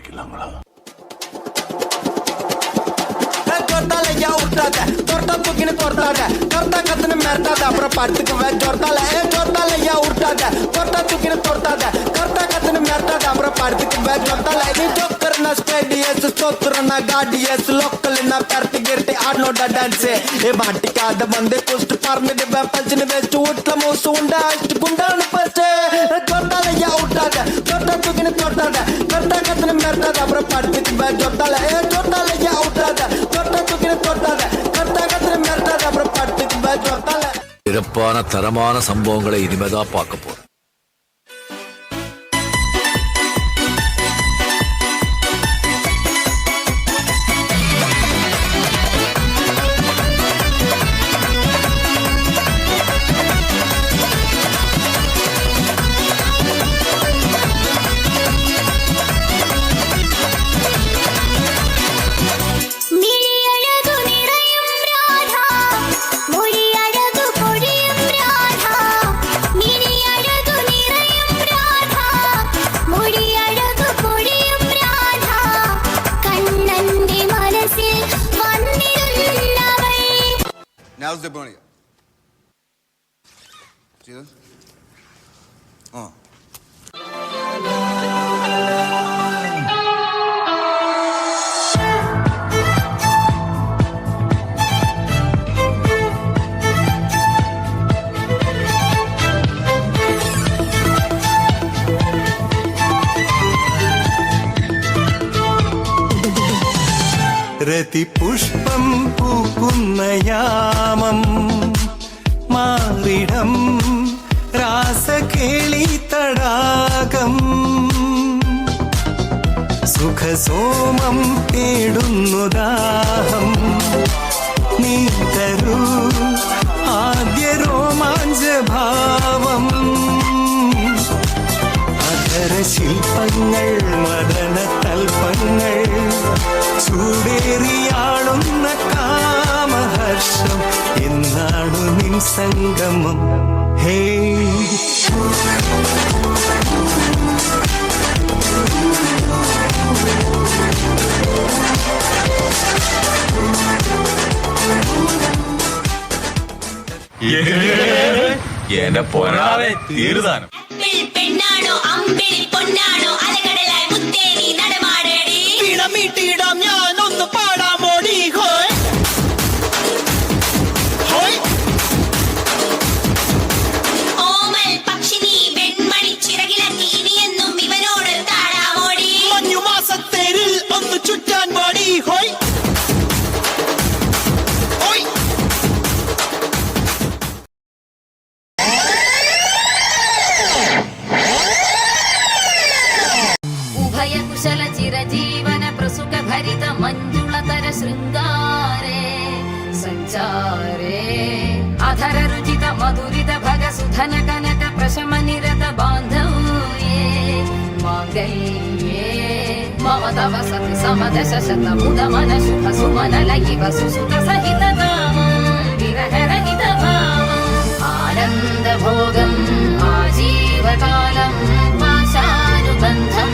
வைக்கலாங்களா? அப்புறம் படுத்துக்குவேன் ஜோர்த்தால ஐயா விட்டாத தொட்டா தூக்கின்னு தொட்டாத கரெக்டா கத்துன்னு மிரட்டாத அப்புறம் படுத்துக்குவேன் ஜோர்த்தால நீ ஜோக்கர்னா ஸ்டேடியஸ் ஸ்தோத்திரனா காடியஸ் லோக்கல்னா கரெக்ட் கிரட்டி ஆடனோட டான்ஸ் ஏ மாட்டிக்காத வந்து குஸ்ட் பறந்துடுவேன் பஞ்சுன்னு வச்சு வீட்டுல மூசு உண்டா அஷ்டு குண்டான்னு பச்சு ஜோர்த்தால ஐயா விட்டாத தொட்டா தூக்கின்னு தொட்டாத கரெக்டா கத்துன்னு மிரட்டாத அப்புறம் படுத்துக்குவேன் ஜோர்த்தால ஐயா விட்டாத தொட்டா தூக்கின்னு தொட்டாத கரெக்டா கத்துன்னு மிரட்டாத அப்புறம் படுத்துக்குவேன் ஜோர்த்தால. சிறப்பான தரமான சம்பவங்களை இனிமேதான் பார்க்க போறோம். Now's the burning. See this? Rathipushpam പൂക്കുന്ന യാമം മാറിടം രാസകേളി തടാകം സുഖസോമം തേടുന്നു ദാഹം നീ തരൂ ആദ്യ രോമാഞ്ചഭാവം ശില്പങ്ങൾ മദന തൽപ്പങ്ങൾ ചൂടേറിയാളുന്ന കാമഹർഷം എന്നാണു നിൻ സംഗമം ഹേ എന്നെ പൊന്നാതെ തീർതാനും പെണ്ണാണോ അമ്പിളി പൊന്നാണോ അലകടലായി മുത്തേനി നടമാടേടി ഇടമിട്ടിടാം ഞാനൊന്ന് പാടാമോടി ഹോയ് ഹോയ് ഓമൽ പക്ഷിനി വെൺമണി ചിറകിലക്കി ഇനിയെന്നും ഇവനോട് താടാമോടി മഞ്ഞുമാസത്തേരിൽ ഒന്ന് ചുറ്റാൻ പാടി ഹോയ് കുശല ചിരജീവന പ്രസുഖ ഭരിത മഞ്ജുളതര ശൃംഗാരേ സഞ്ചാരേ അധര രുചിത മധുരിത ഭഗ സുധന കനക പ്രശമ നിരത ബാന്ധവ്യേ മാംഗല്യേ മമ തവ സതി സമദശ ശത മുദ മന ശുഭ സുമന ലയിവ സുസുത സഹിത കാമം വിരഹരഹിത ഭാവം ആനന്ദ ഭോഗം ആജീവകാലം പാശാനുബന്ധം